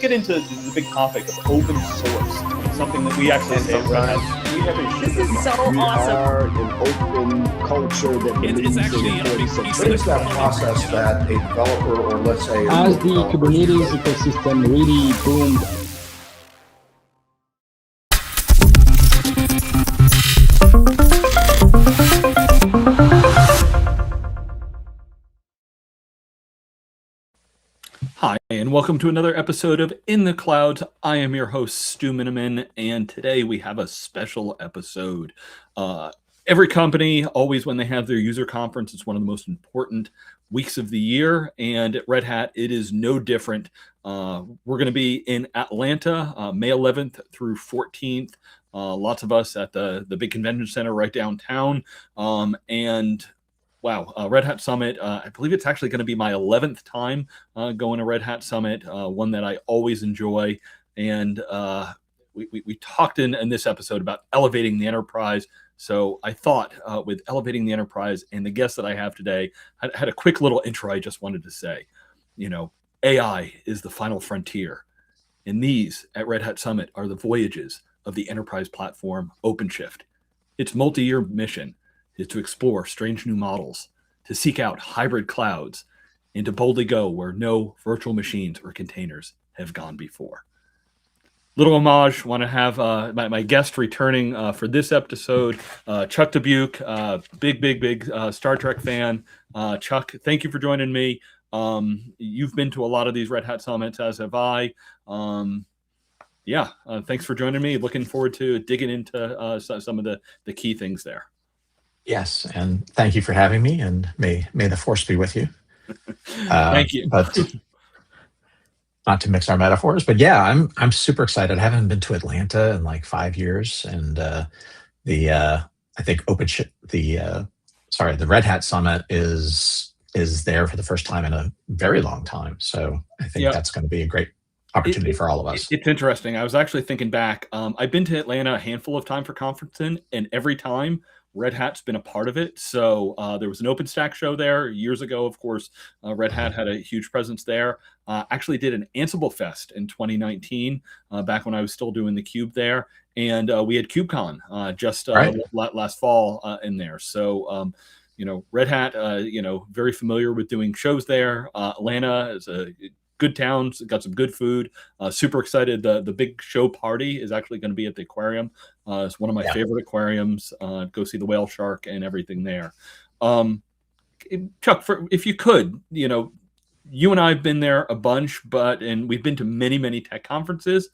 get into the big topic of open source, something that we actually say at Red Hat. This is so awesome. We are an open culture that believes in What is that process that a developer, or let's say, as the Kubernetes ecosystem really boomed? Hi, and welcome to another episode of In the Clouds. I am your host, Stu Miniman, and today we have a special episode. Every company, always when they have their user conference, it's one of the most important weeks of the year, and at Red Hat, it is no different. We're going to be in Atlanta, May 11th through 14th. Lots of us at the big convention center right downtown, and wow, Red Hat Summit. I believe it's actually going to be my 11th time going to Red Hat Summit, one that I always enjoy. And we talked in this episode about elevating the enterprise. So I thought with elevating the enterprise and the guest that I have today, I had a quick little intro I just wanted to say. You know, AI is the final frontier. And these at Red Hat Summit are the voyages of the enterprise platform OpenShift. Its multi-year mission is to explore strange new models, to seek out hybrid clouds, and to boldly go where no virtual machines or containers have gone before. Little homage, want to have my guest returning for this episode, Chuck Dubuque, big Star Trek fan. Chuck, thank you for joining me. You've been to a lot of these Red Hat Summits, as have I. Thanks for joining me. Looking forward to digging into some of the key things there. Yes, and thank you for having me, and may the force be with you. Thank you. But not to mix our metaphors, but yeah, I'm super excited. I haven't been to Atlanta in like 5 years, and I think the Red Hat Summit is there for the first time in a very long time. So I think that's going to be a great opportunity for all of us. It's interesting. I was actually thinking back. I've been to Atlanta a handful of times for conferencing, and every time Red Hat's been a part of it. So there was an OpenStack show there years ago. Of course, Red Hat had a huge presence there. Actually did an Ansible Fest in 2019, back when I was still doing the Cube there. And we had KubeCon just last fall in there. So, Red Hat, very familiar with doing shows there. Atlanta is a good town, got some good food. Super excited. The big show party is actually going to be at the aquarium. It's one of my favorite aquariums. Go see the whale shark and everything there. Chuck, if you could, you and I have been there a bunch, and we've been to many tech conferences.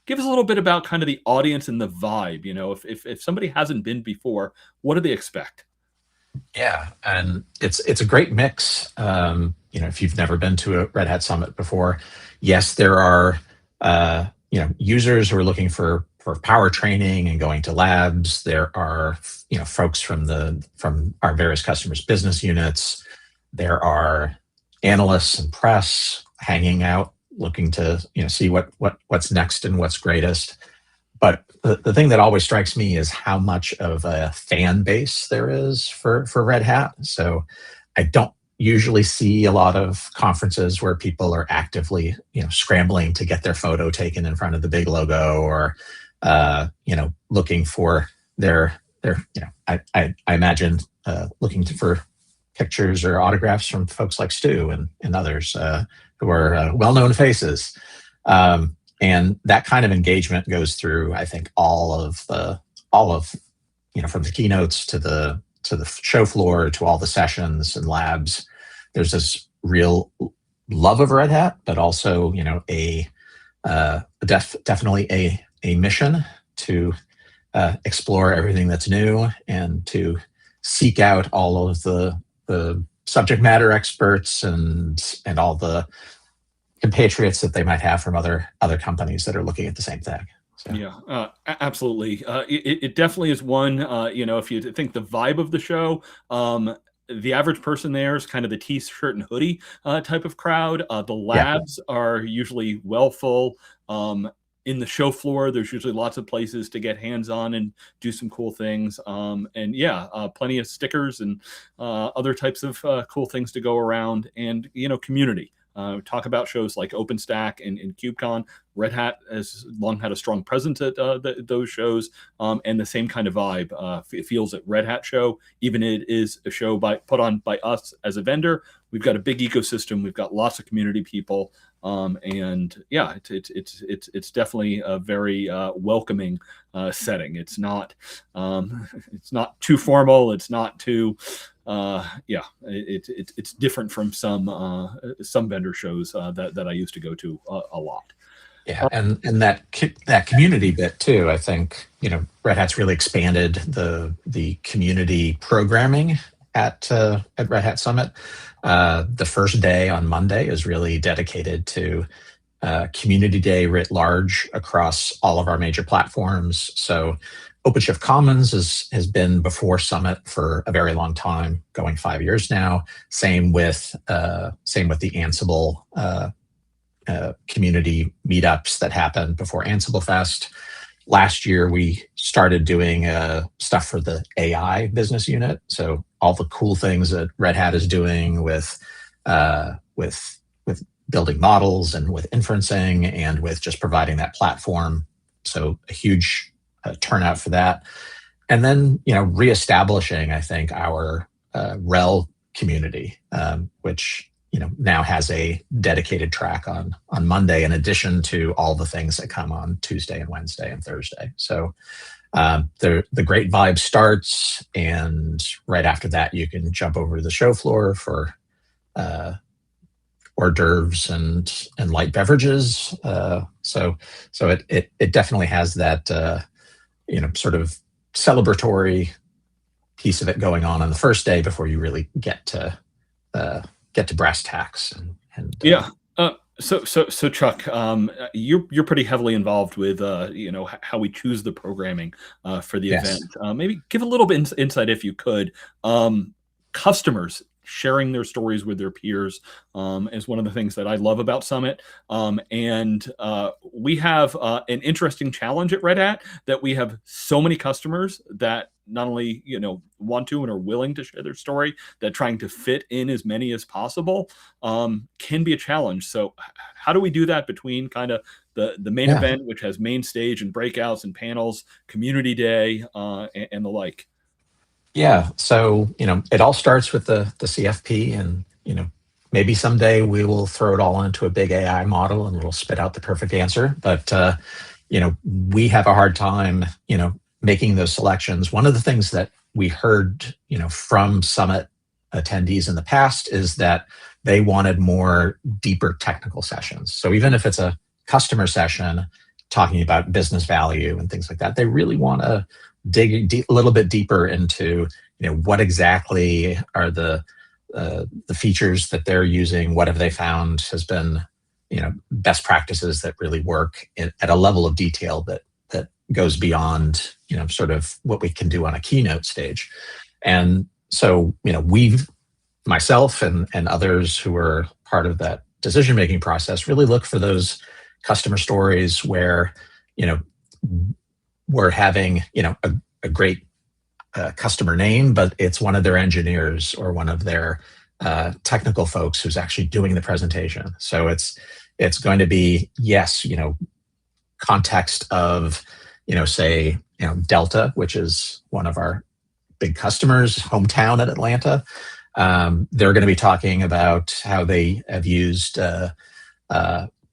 Give us a little bit about kind of the audience and the vibe. If somebody hasn't been before, what do they expect? Yeah, and it's a great mix. If you've never been to a Red Hat Summit before, yes, there are users who are looking for power training and going to labs. There are folks from our various customers' business units. There are analysts and press hanging out, looking to see what's next and what's greatest. But the thing that always strikes me is how much of a fan base there is for Red Hat. So I don't usually see a lot of conferences where people are actively, scrambling to get their photo taken in front of the big logo, or, looking for their I imagine looking for pictures or autographs from folks like Stu and others who are well-known faces. And that kind of engagement goes through, I think, all of from the keynotes to the show floor to all the sessions and labs. There's this real love of Red Hat, but also, definitely a mission to explore everything that's new and to seek out all of the subject matter experts and all the compatriots that they might have from other companies that are looking at the same thing. So. Yeah, absolutely. It definitely is one, if you think the vibe of the show, the average person there is kind of the t-shirt and hoodie type of crowd. The labs are usually well full. In the show floor, there's usually lots of places to get hands-on and do some cool things. Plenty of stickers and other types of cool things to go around. And, community. talk about shows like OpenStack and KubeCon. Red Hat has long had a strong presence at those shows, and the same kind of vibe it feels at Red Hat show. Even it is a show put on by us as a vendor. We've got a big ecosystem. We've got lots of community people, and yeah, it's definitely a very welcoming setting. It's not too formal. It's not too it's different from some vendor shows that I used to go to a lot. Yeah, and that community bit too. I think Red Hat's really expanded the community programming at Red Hat Summit. The first day on Monday is really dedicated to community day writ large across all of our major platforms. So OpenShift Commons has been before Summit for a very long time, going 5 years now. Same with the Ansible community meetups that happened before Ansible Fest. Last year, we started doing stuff for the AI business unit. So all the cool things that Red Hat is doing with building models and with inferencing and with just providing that platform. So a huge turnout for that. And then, reestablishing, I think, our RHEL community, which now has a dedicated track on Monday, in addition to all the things that come on Tuesday and Wednesday and Thursday. So the great vibe starts, and right after that, you can jump over to the show floor for hors d'oeuvres and light beverages. So it definitely has that sort of celebratory piece of it going on the first day before you really get to brass tacks. Yeah. So Chuck, you're pretty heavily involved with how we choose the programming for the event. Maybe give a little bit insight, if you could. Customers sharing their stories with their peers is one of the things that I love about Summit. And we have an interesting challenge at Red Hat, that we have so many customers that not only want to and are willing to share their story, that trying to fit in as many as possible can be a challenge. So how do we do that between kind of the main event, which has main stage and breakouts and panels, community day, and the like? Yeah, so it all starts with the CFP, and maybe someday we will throw it all into a big AI model and it'll spit out the perfect answer. But we have a hard time making those selections. One of the things that we heard from Summit attendees in the past is that they wanted more deeper technical sessions. So even if it's a customer session talking about business value and things like that, they really want to dig a little bit deeper into what exactly are the features that they're using, what have they found has been best practices that really work at a level of detail that goes beyond sort of what we can do on a keynote stage. And so myself and others who are part of that decision-making process really look for those customer stories where we're having a great customer name, but it's one of their engineers or one of their technical folks who's actually doing the presentation. So it's going to be context of say Delta, which is one of our big customers, hometown in Atlanta. They're going to be talking about how they have used a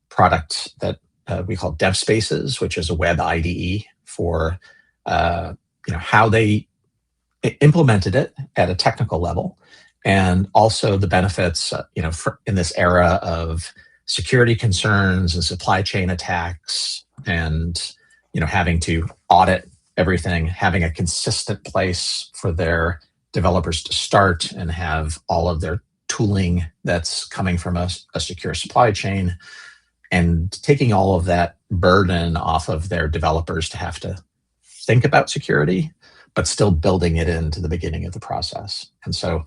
product that we call Dev Spaces, which is a web IDE for how they implemented it at a technical level, and also the benefits in this era of security concerns and supply chain attacks, and having to audit everything, having a consistent place for their developers to start and have all of their tooling that's coming from a secure supply chain, and taking all of that burden off of their developers to have to think about security, but still building it into the beginning of the process. And so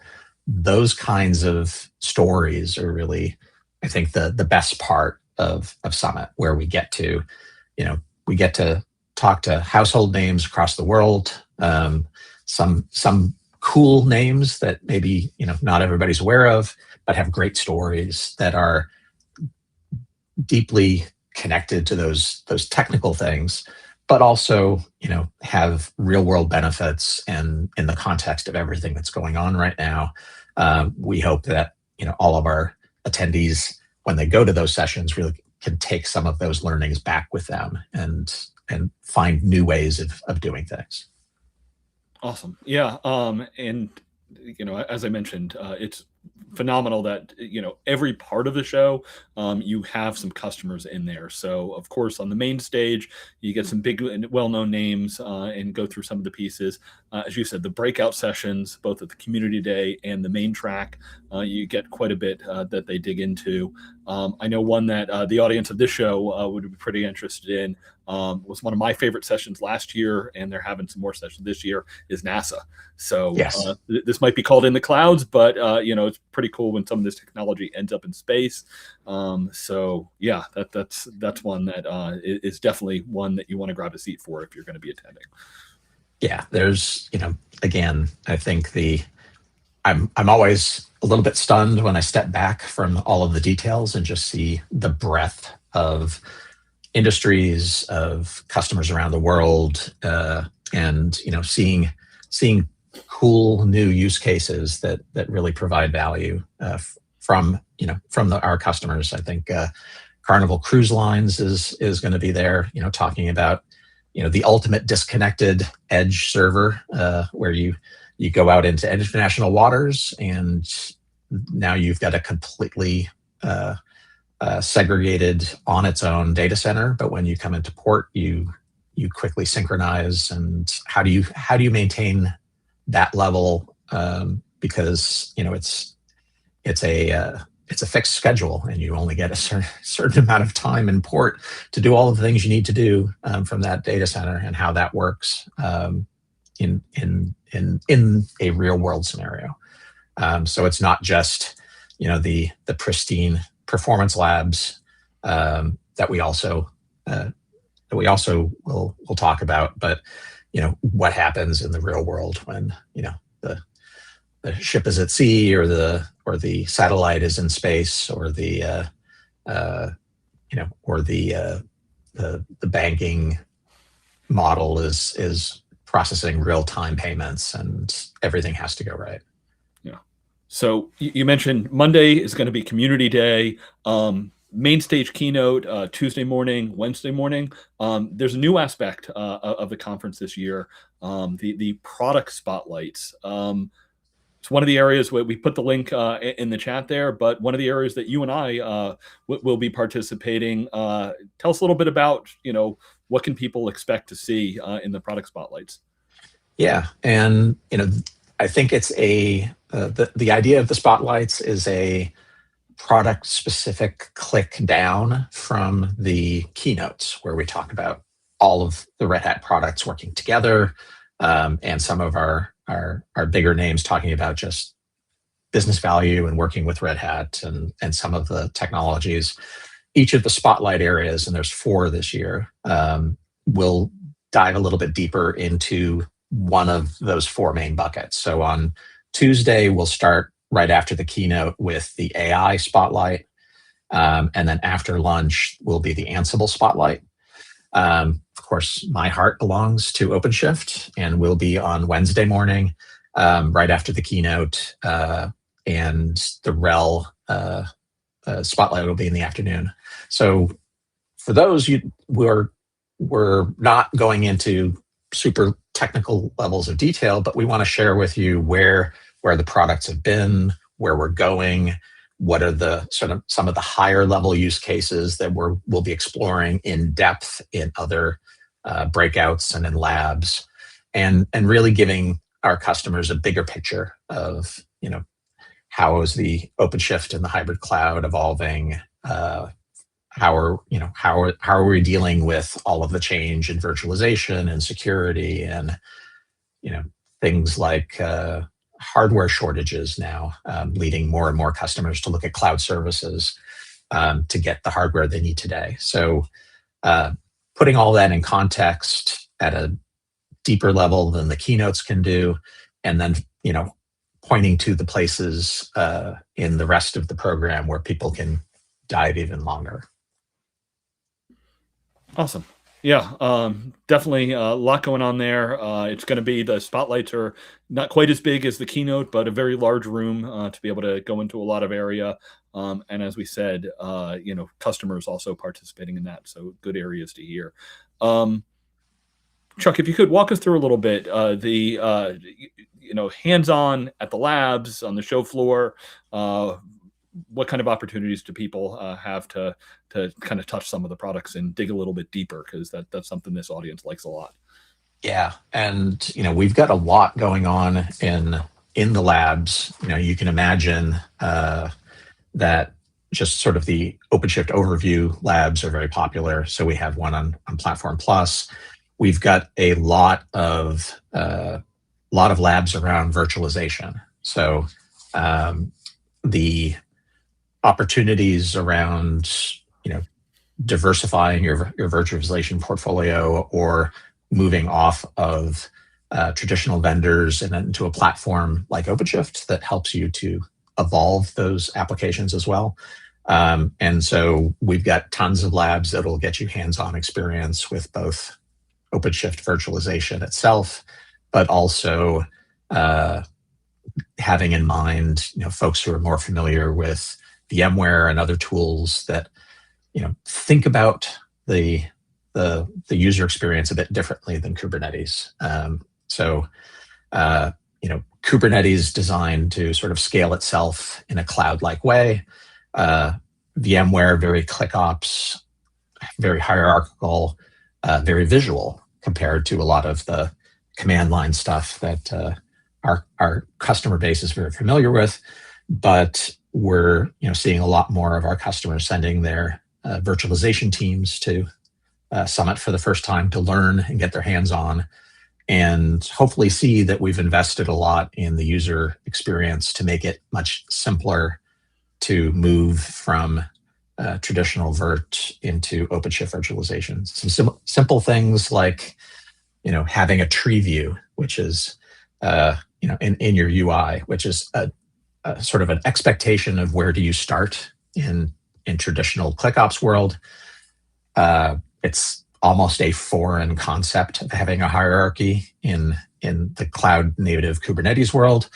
those kinds of stories are really, I think, the best part of Summit, where we get to talk to household names across the world, some cool names that maybe not everybody's aware of, but have great stories that are deeply connected to those technical things, but also, have real world benefits. And in the context of everything that's going on right now, we hope that, all of our attendees, when they go to those sessions, really can take some of those learnings back with them and find new ways of doing things. Awesome. Yeah. And as I mentioned, it's phenomenal that every part of the show, you have some customers in there. So of course on the main stage you get some big and well-known names, and go through some of the pieces. As you said, the breakout sessions both at the community day and the main track, you get quite a bit that they dig into. I know one that the audience of this show would be pretty interested in, was one of my favorite sessions last year, and they're having some more sessions this year, is NASA. So Yes. This might be called In the Clouds, but it's pretty cool when some of this technology ends up in space. So yeah, that's one that is definitely one that you want to grab a seat for if you're going to be attending. Yeah, there's, again, I think I'm always a little bit stunned when I step back from all of the details and just see the breadth of industries, of customers around the world, and seeing cool new use cases that really provide value from our customers. I think Carnival Cruise Lines is going to be there, talking about the ultimate disconnected edge server, where you go out into international waters and now you've got a completely segregated on its own data center, but when you come into port, you quickly synchronize. And how do you maintain that level? Because it's a fixed schedule, and you only get a certain amount of time in port to do all of the things you need to do from that data center, and how that works in a real world scenario. So it's not just the pristine performance labs that we also will talk about, but what happens in the real world when the ship is at sea, or the satellite is in space, or the banking model is processing real-time payments, and everything has to go right. Yeah. So you mentioned Monday is going to be community day. Main stage keynote Tuesday morning, Wednesday morning. There's a new aspect of the conference this year, the product spotlights. It's one of the areas where we put the link in the chat there, but one of the areas that you and I will be participating. Tell us a little bit about, what can people expect to see in the product spotlights? Yeah, and I think it's the idea of the spotlights is a product specific click down from the keynotes, where we talk about all of the Red Hat products working together, and some of our bigger names talking about just business value and working with Red Hat and some of the technologies. Each of the spotlight areas, and there's 4 this year, will dive a little bit deeper into one of those 4 main buckets. So on Tuesday, we'll start right after the keynote with the AI spotlight, and then after lunch will be the Ansible spotlight. Of course, my heart belongs to OpenShift, and will be on Wednesday morning, right after the keynote, and the RHEL spotlight will be in the afternoon. So for those, we're not going into super technical levels of detail, but we want to share with you where the products have been, where we're going, what are the some of the higher level use cases that we'll be exploring in depth in other breakouts and in labs, and really giving our customers a bigger picture of how is the OpenShift and the hybrid cloud evolving. How are we dealing with all of the change in virtualization and security, and things like hardware shortages now, leading more and more customers to look at cloud services to get the hardware they need today. So putting all that in context at a deeper level than the keynotes can do, and then pointing to the places in the rest of the program where people can dive even longer. Awesome. Yeah, definitely a lot going on there. It's going to be, the spotlights are not quite as big as the keynote, but a very large room to be able to go into a lot of area. And as we said, customers also participating in that. So good areas to hear. Chuck, if you could walk us through a little bit, hands-on at the labs, on the show floor, what kind of opportunities do people have to kind of touch some of the products and dig a little bit deeper? Because that's something this audience likes a lot. Yeah, and we've got a lot going on in the labs. You can imagine that just sort of the OpenShift overview labs are very popular. So we have one on Platform Plus. We've got a lot of labs around virtualization. So the opportunities around diversifying your virtualization portfolio, or moving off of traditional vendors and into a platform like OpenShift that helps you to evolve those applications as well. And so we've got tons of labs that'll get you hands-on experience with both OpenShift virtualization itself, but also having in mind, folks who are more familiar with VMware and other tools that, think about the user experience a bit differently than Kubernetes. Kubernetes designed to sort of scale itself in a cloud-like way. VMware, very ClickOps, very hierarchical, very visual compared to a lot of the command line stuff that our customer base is very familiar with. But we're seeing a lot more of our customers sending their virtualization teams to Summit for the first time to learn and get their hands on, and hopefully see that we've invested a lot in the user experience to make it much simpler to move from traditional Virt into OpenShift virtualization. Some simple things like having a tree view, which is in your UI, which is a sort of an expectation of where do you start in traditional ClickOps world. It's almost a foreign concept of having a hierarchy in the cloud native Kubernetes world,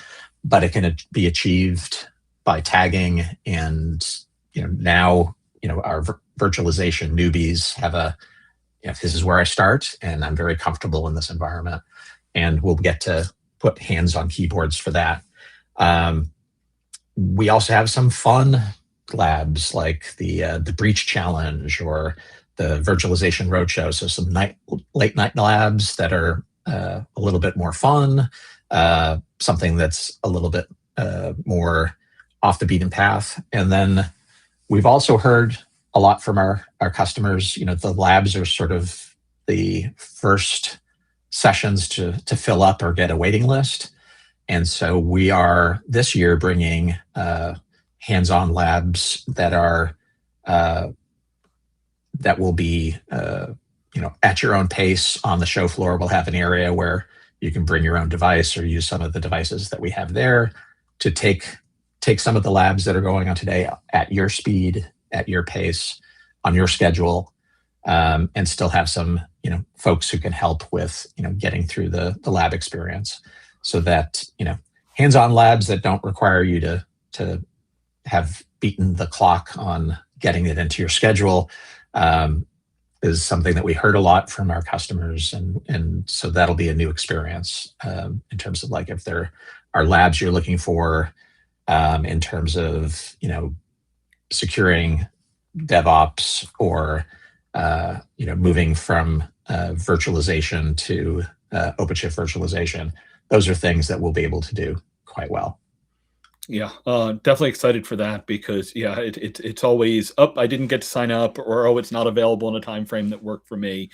but it can be achieved by tagging. And now our virtualization newbies have this is where I start, and I'm very comfortable in this environment, and we'll get to put hands on keyboards for that. We also have some fun labs like the Breach Challenge or the Virtualization Roadshow. So some late night labs that are a little bit more fun, something that's a little bit more off the beaten path. And then we've also heard a lot from our customers. The labs are sort of the first sessions to fill up or get a waiting list. And so we are this year bringing hands-on labs that are that will be at your own pace on the show floor. We'll have an area where you can bring your own device or use some of the devices that we have there to take some of the labs that are going on today at your speed, at your pace, on your schedule, and still have some folks who can help with getting through the lab experience. So that hands-on labs that don't require you to have beaten the clock on getting it into your schedule is something that we heard a lot from our customers, and so that'll be a new experience in terms of like if there are labs you're looking for in terms of securing DevOps or moving from virtualization to OpenShift virtualization. Those are things that we'll be able to do quite well. Yeah, definitely excited for that because it's always I didn't get to sign up, or it's not available in a time frame that worked for me.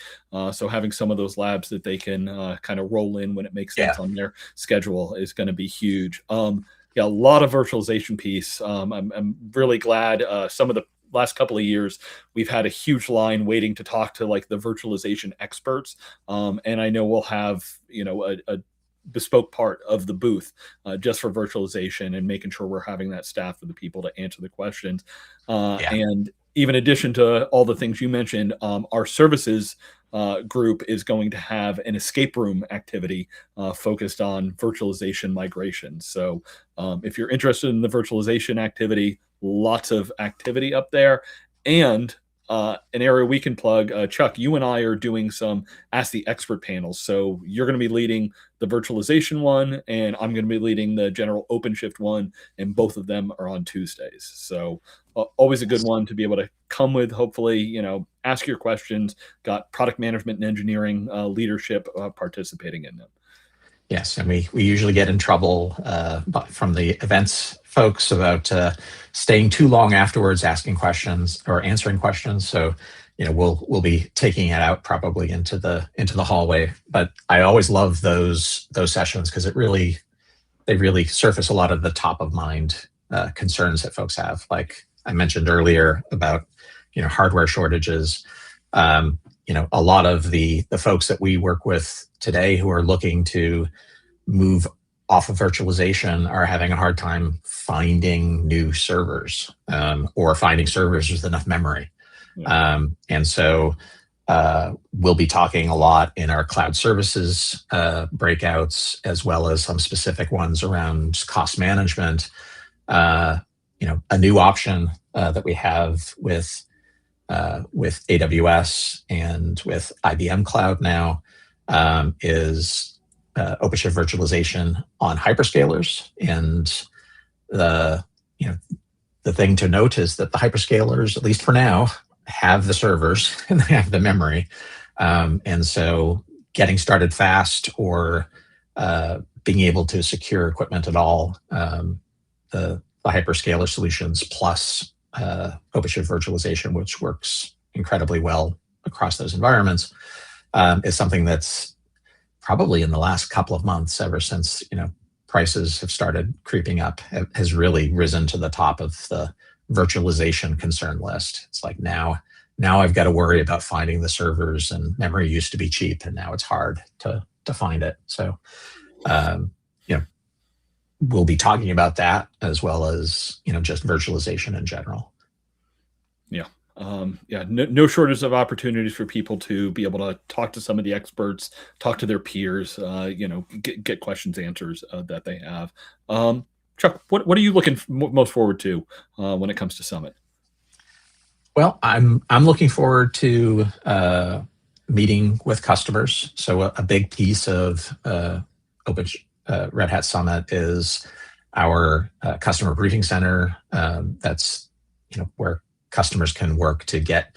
So having some of those labs that they can kind of roll in when it makes sense on their schedule is going to be huge. A lot of virtualization piece. I'm really glad some of the last couple of years we've had a huge line waiting to talk to like the virtualization experts, and I know we'll have a bespoke part of the booth just for virtualization and making sure we're having that staff of the people to answer the questions. And even in addition to all the things you mentioned, our services group is going to have an escape room activity focused on virtualization migration. So if you're interested in the virtualization activity, lots of activity up there. And an area we can plug, Chuck, you and I are doing some Ask the Expert panels. So you're going to be leading the virtualization one, and I'm going to be leading the general OpenShift one, and both of them are on Tuesdays. So always a good one to be able to come with, hopefully, ask your questions, got product management and engineering leadership participating in them. Yes, and we usually get in trouble from the events folks about staying too long afterwards, asking questions or answering questions. So, we'll be taking it out probably into the hallway. But I always love those sessions because they really surface a lot of the top of mind concerns that folks have. Like I mentioned earlier about hardware shortages. A lot of the folks that we work with today who are looking to move off of virtualization are having a hard time finding new servers or finding servers with enough memory. Yeah. And so we'll be talking a lot in our cloud services breakouts, as well as some specific ones around cost management. A new option that we have with AWS and with IBM Cloud now is OpenShift virtualization on hyperscalers. And the thing to note is that the hyperscalers, at least for now, have the servers and they have the memory. And so getting started fast or being able to secure equipment at all, the hyperscaler solutions plus OpenShift virtualization, which works incredibly well across those environments, is something that's probably in the last couple of months, ever since prices have started creeping up, has really risen to the top of the virtualization concern list. It's like now I've got to worry about finding the servers, and memory used to be cheap, and now it's hard to find it. So we'll be talking about that, as well as just virtualization in general. Yeah. No shortage of opportunities for people to be able to talk to some of the experts, talk to their peers, get questions, answers that they have. Chuck, what are you looking most forward to when it comes to Summit? Well, I'm looking forward to meeting with customers. So a big piece of Red Hat Summit is our customer briefing center. That's where customers can work to get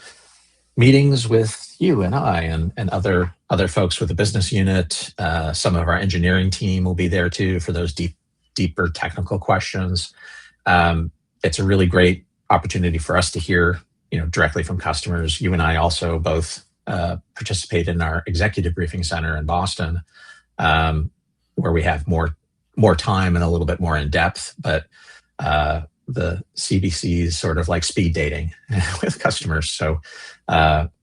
meetings with you and I and other folks with the business unit. Some of our engineering team will be there too for those deeper technical questions. It's a really great opportunity for us to hear directly from customers. You and I also both participate in our executive briefing center in Boston, where we have more time and a little bit more in depth, but the CBC is sort of like speed dating with customers. So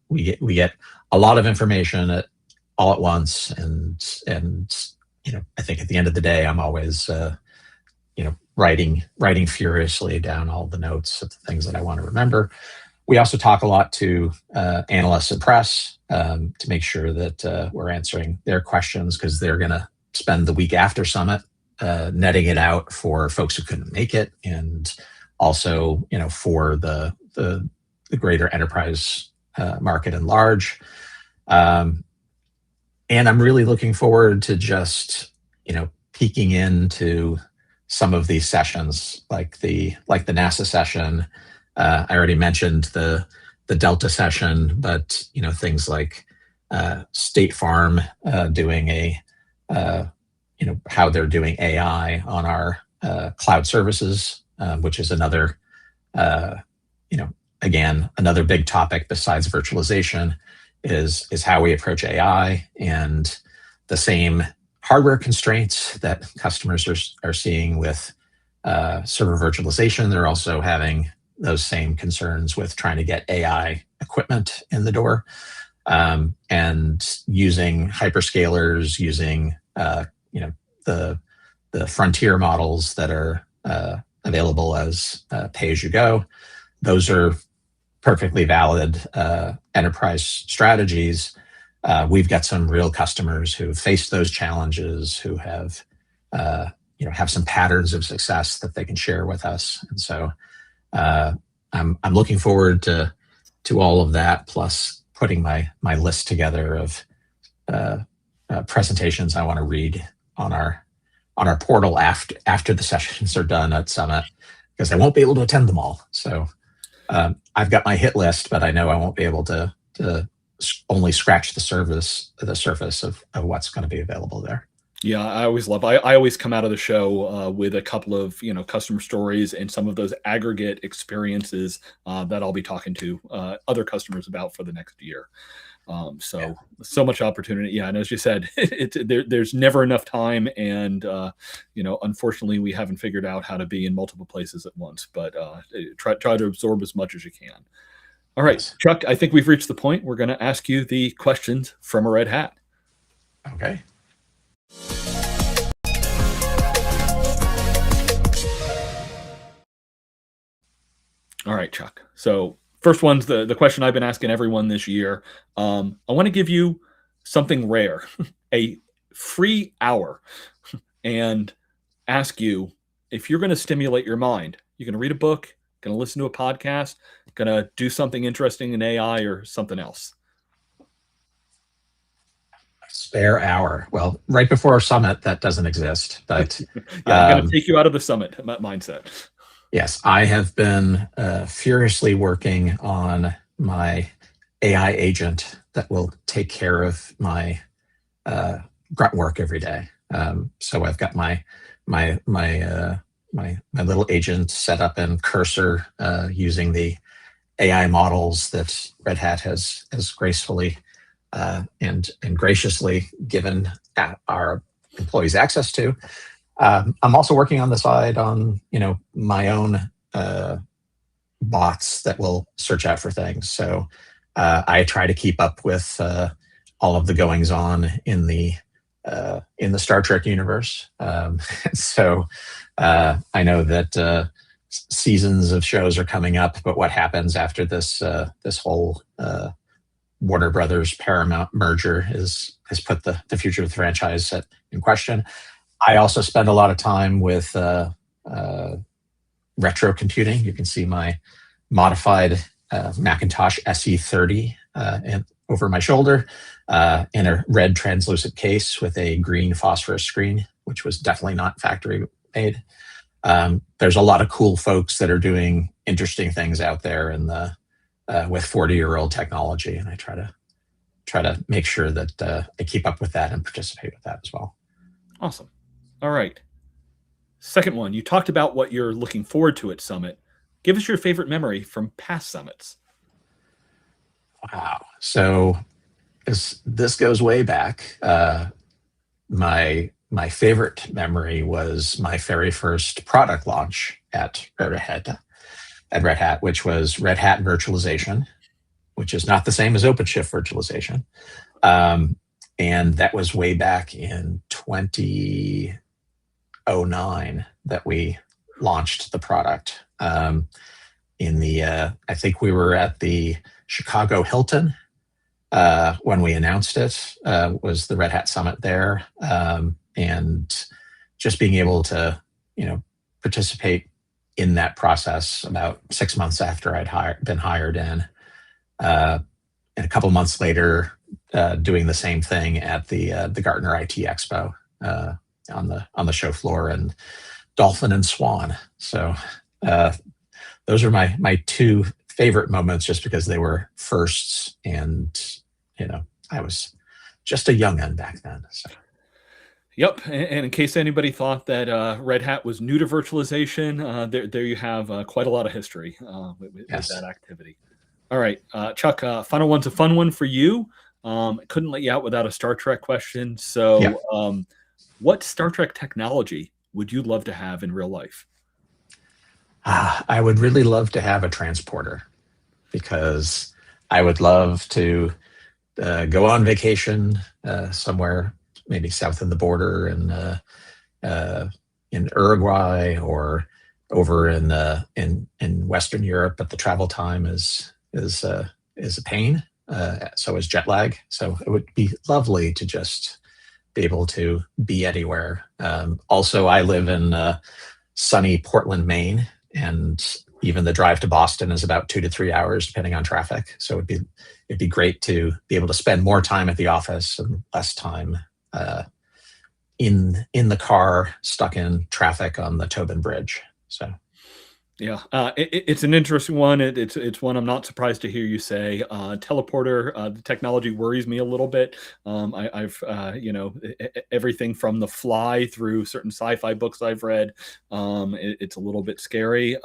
we get a lot of information all at once, and I think at the end of the day, I'm always writing furiously down all the notes of the things that I want to remember. We also talk a lot to analysts and press to make sure that we're answering their questions, because they're going to spend the week after Summit netting it out for folks who couldn't make it, and also for the greater enterprise market at large. And I'm really looking forward to just peeking into some of these sessions, like the NASA session. I already mentioned the Delta session, but things like State Farm doing how they're doing AI on our cloud services, which is another, again, another big topic besides virtualization is how we approach AI, and the same hardware constraints that customers are seeing with server virtualization. They're also having those same concerns with trying to get AI equipment in the door, and using hyperscalers, using the frontier models that are available as pay-as-you-go. Those are perfectly valid enterprise strategies, we've got some real customers who faced those challenges, who have have some patterns of success that they can share with us. And so I'm looking forward to all of that, plus putting my list together of presentations I want to read on our portal after the sessions are done at Summit, because I won't be able to attend them all. So I've got my hit list, but I know I won't be able to only scratch the surface of what's going to be available there. Yeah, I always love. I always come out of the show with a couple of customer stories and some of those aggregate experiences that I'll be talking to other customers about for the next year. So much opportunity. Yeah, and as you said, there's never enough time, and unfortunately, we haven't figured out how to be in multiple places at once. But try to absorb as much as you can. All right, yes. Chuck, I think we've reached the point. We're going to ask you the questions from a Red Hat. Okay. All right, Chuck. So first one's the question I've been asking everyone this year. I want to give you something rare, a free hour, and ask you if you're going to stimulate your mind. You're going to read a book, going to listen to a podcast, going to do something interesting in AI or something else. Spare hour. Well, right before our Summit, that doesn't exist. But I'm going to take you out of the Summit mindset. Yes, I have been furiously working on my AI agent that will take care of my grunt work every day. So I've got my little agent set up in Cursor using the AI models that Red Hat has gracefully and graciously given our employees access to. I'm also working on the side on my own bots that will search out for things. So I try to keep up with all of the goings on in the Star Trek universe. So I know that seasons of shows are coming up, but what happens after this whole Warner Brothers Paramount merger has put the future of the franchise in question. I also spend a lot of time with retro computing. You can see my modified Macintosh SE30 over my shoulder in a red translucent case with a green phosphorus screen, which was definitely not factory made. There's a lot of cool folks that are doing interesting things out there with 40-year-old technology, and I try to make sure that I keep up with that and participate with that as well. Awesome. All right. Second one, you talked about what you're looking forward to at Summit. Give us your favorite memory from past Summits. Wow. So this goes way back. My favorite memory was my very first product launch at Red Hat, which was Red Hat Virtualization, which is not the same as OpenShift virtualization. And that was way back in 2009 that we launched the product. I think we were at the Chicago Hilton when we announced it. Was the Red Hat Summit there, and just being able to participate in that process about 6 months after I'd been hired in, and a couple months later doing the same thing at the Gartner IT Expo on the show floor, and Dolphin and Swan. So those are my two favorite moments, just because they were firsts, and I was just a young'un back then. So. Yep, and in case anybody thought that Red Hat was new to virtualization, there you have quite a lot of history with that activity. All right, Chuck, final one's a fun one for you. Couldn't let you out without a Star Trek question. So what Star Trek technology would you love to have in real life? I would really love to have a transporter, because I would love to go on vacation somewhere, maybe south of the border in Uruguay, or over in Western Europe, but the travel time is is a pain. So is jet lag. So it would be lovely to just be able to be anywhere. Also, I live in sunny Portland, Maine, and even the drive to Boston is about 2 to 3 hours, depending on traffic. So it'd be great to be able to spend more time at the office and less time in the car, stuck in traffic on the Tobin Bridge. So. Yeah, it's an interesting one. It's one I'm not surprised to hear you say. Teleporter, the technology worries me a little bit. I've everything from The Fly through certain sci-fi books I've read. It's a little bit scary.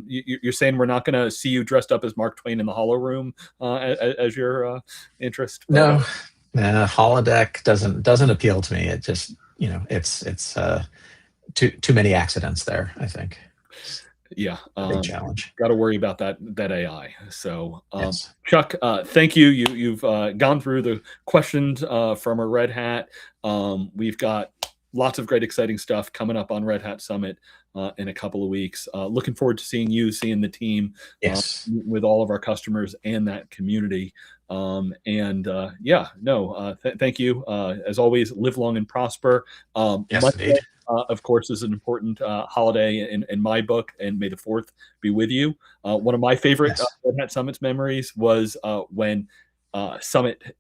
You're saying we're not going to see you dressed up as Mark Twain in the Hollow Room as your interest? No, holodeck doesn't appeal to me. It just it's too many accidents there, I think. Yeah, big challenge. Got to worry about that AI. So, Yes. Chuck, thank you. You've gone through the questions from a Red Hat. We've got lots of great, exciting stuff coming up on Red Hat Summit in a couple of weeks. Looking forward to seeing the team, Yes, with all of our customers and that community. Thank you. As always, live long and prosper. yes, Monday, indeed. of course, is an important holiday in my book, and may the 4th be with you. One of my favorite Yes. Red Hat Summits memories was when Summit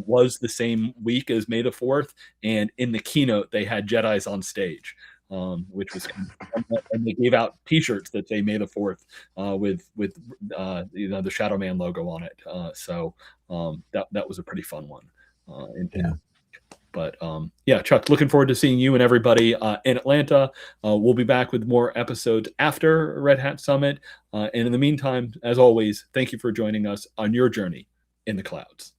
was the same week as May the 4th, and in the keynote they had Jedis on stage, which was and they gave out T-shirts that say May the 4th with the Shadow Man logo on it. So that was a pretty fun one. But Chuck, looking forward to seeing you and everybody in Atlanta. We'll be back with more episodes after Red Hat Summit. And in the meantime, as always, thank you for joining us on your journey in the clouds.